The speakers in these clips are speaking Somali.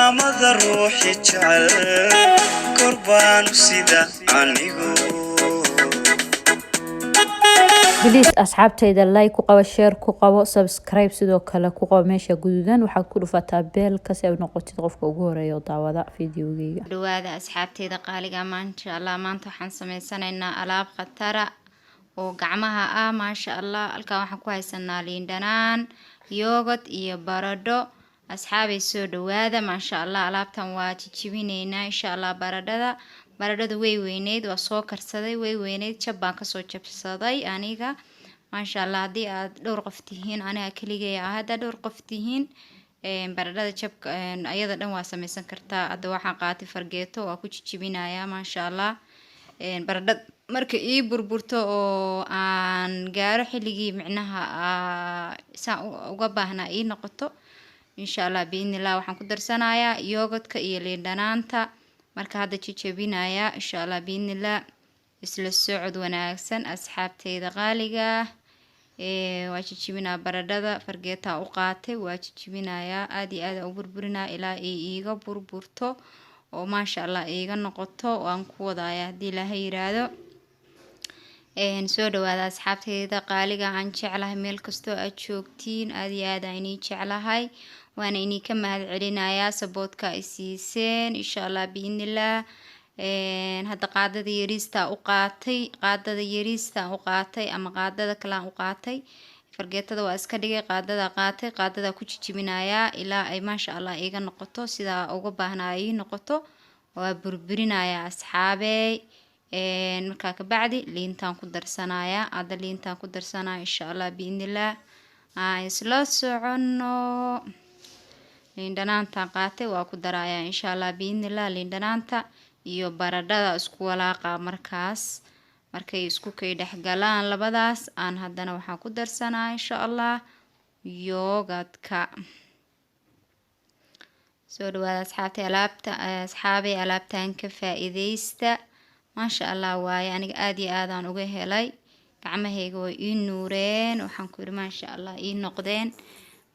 maamada ruuxi jecel korbaan sida anigu بليز أصحابتي لايك كقوا شير كقوا سبسكرايب سيدو كلا كقوا ماشي جدودان waxaad ku dhufataa beel kasi ay noqotid qofka ugu horeeyo daawada fiidiyowgayga dhawaada asxaabteyda qaaliga maanta Allah maanta waxaan sameysanaynaa alaab khatara oo gacmaha ah maasha Allah halka waxaan ku haysanaa liin dhanaan yogurt iyo baradho asxaabay soo dhawaada maasha Allah alaabtan waa jijibinaynaa insha Allah baradhada way weyneed waa soo karsaday way weyneed jab baan ka soo jabsaday aniga maasha Allah hadii aad dhowr qof tihiin aniga kaligay ah hadda dhowr qof tihiin baradhada jabka ayada dhan waa sameysan kartaa hadda waxaan qaatay fargeeto waa ku jijibinayaa maasha Allah baradhada marka ii burburto oo aan gaaro xilligii micnaha saan uga baahnaa ii noqoto insha Allah biidnillah waxaan ku darsanayaa yogurtka iyo liin dhanaanta marka hadda jijibinayaa insha Allah biidnillah isla socod wanaagsan asxaabteyda qaaliga waa jijibinaa baradhada fargeeta u qaatay waa jijibinayaa aad iyo aad u burburinaa ilaa ay iiga burburto oo maasha Allah iiga noqoto waan ku wadayaa hadii Ilaahay yiraahdo soo dhawaada asxaabteyda qaaliga aan jeclahay meel kasto aad joogtiin aad iyo aad aan jeclahay waana inii ka mahadcelinayaa saboodka ay siiseen insha Allah biidnillah hadda qaadada yariista u qaatay ama qaadada kale u qaatay fargeetada waa iska dhigay qaadada ku jijibinayaa ilaa ay maasha Allah iiga noqoto sida uga baahnaa ay noqoto waa burburinayaa asxaabey marka ka bacdi liintaan ku darsanayaa hadda liintaan ku darsanaa insha Allah biidnillah isla socono liin dhanaanta qaatay waa ku darayaa insha Allah biidnillah liin dhanaanta iyo baradhada isku walaaqa markay isku kay dhaxgalaan labadaas aan haddana waxaan ku darsanaa insha Allah yogurtka soo dhawaada asxaabay alaabtan ka faa'iideysta maasha Allah waaye aniga aad iyo aad aan uga helay gacmahayga way ii nuureen waxaan ku yiri maasha Allah ii noqdeen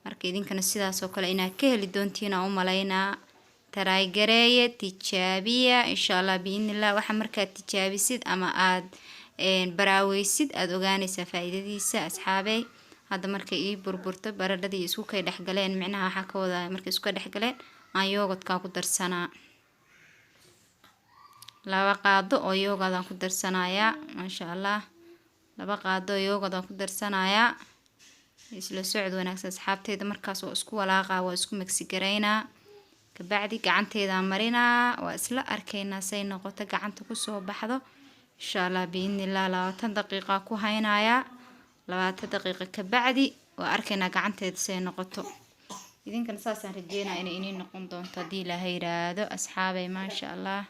marka idinkana sidaas oo kale inaad ka heli doontiin aan u maleynaa taraay gareeye tijaabiya insha Allah biidnillah waxa markaad tijaabisid ama aad baraaweysid aad ogaanaysaa faa'iidadiisa asxaabey hadda markay ii burburto baradhadii isku kay dhaxgaleen micnaha waxa ka wada markay isku dhaxgaleen aan yogurtka ku darsanaa laba qaado oo yogurt aan ku darsanayaa maasha Allah laba qaado oo yogurt aan ku darsanayaa isla socod wanaagsan asxaabteyda markaas oo isku walaaqa waa isku mixi gareynaa kabacdi gacanteeda marinaa waa isla arkaynaa say noqoto gacanta ku soo baxdo insha Allah biidnillah 20 daqiiqo ku haynayaa 20 daqiiqo kabacdi waa arkaynaa gacanteeda say noqoto idinkana saasaan rajeynaa inay noqon doonto hadii Ilaahay yiraahdo asxaabay maasha Allah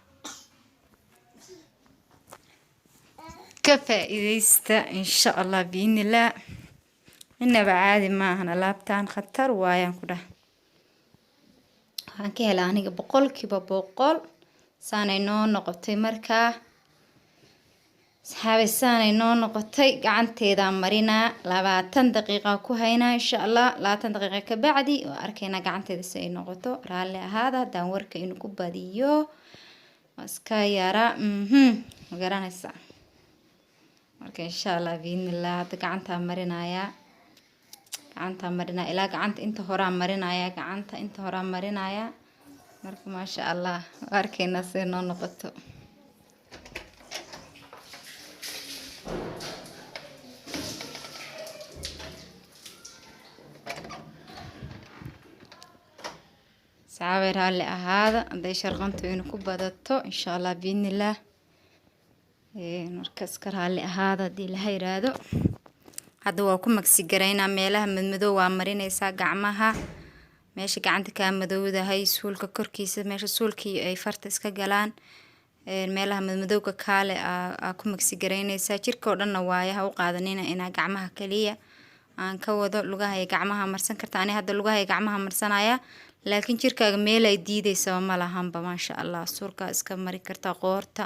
ka faa'iideysta insha Allah biidnillah inaba caadi maahan alaabtan khatar waayaan ku dhahay waxaan ka helaa aniga 100% saanay noo noqotay markaa saxaabay saanay noo noqotay gacanteeda marinaa 20 daqiiqo ku haynaa insha Allah 20 daqiiqo ka bacdi waa arkaynaa gacanteeda si ay noqoto raalli ahaada hadaan warka inuu ku badiyo iska yara garanaysa marka insha Allah biidnillah hadda gacanta marinayaa ilaa gacanta inta hore marinaya marka maasha Allah arkayna si noo noqoto saabay raalli ahaada haday sharqantu inuu ku badato insha Allah biidnillah marka iska raalli ahaada hadii Ilaahay yiraahdo hadda waa ku magsi gareynaa meelaha madmadow waa marinaysaa gacmaha meesha gacanta ka madowdahay suulka korkiisa meesha suulkii ay farta iska galaan meelaha madmadowga kaale ku magsi gareynaysaa jirka oo dhanna waayaha u qaadanina inaa gacmaha kaliya aan ka wado lugaha iyo gacmaha marsan karta ani hadda lugaha iyo gacmaha marsanaya laakiin jirkaaga meel ay diidayso ma lahanba maasha Allah suurka iska mari karta qoorta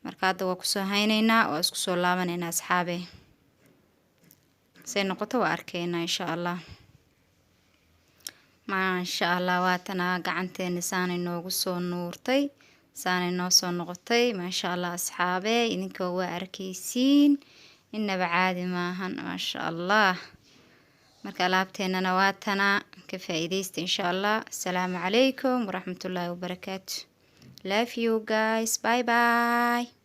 marka hadda waa ku soo haynaynaa waa isku soo laabanaynaa asxaabey say noqoto waa arkaynaa insha Allah maasha allah waatana gacanteena saanay noogu soo nuurtay saanay noo soo noqotay maasha allah asxaabe idinka waa arkaysiin inaba caadi maahan maasha allah marka alaabteenana waatana ka faa'iideysta insha allah assalaamu calaykum waraxmatullaahi wabarakaatu love you guys bye bye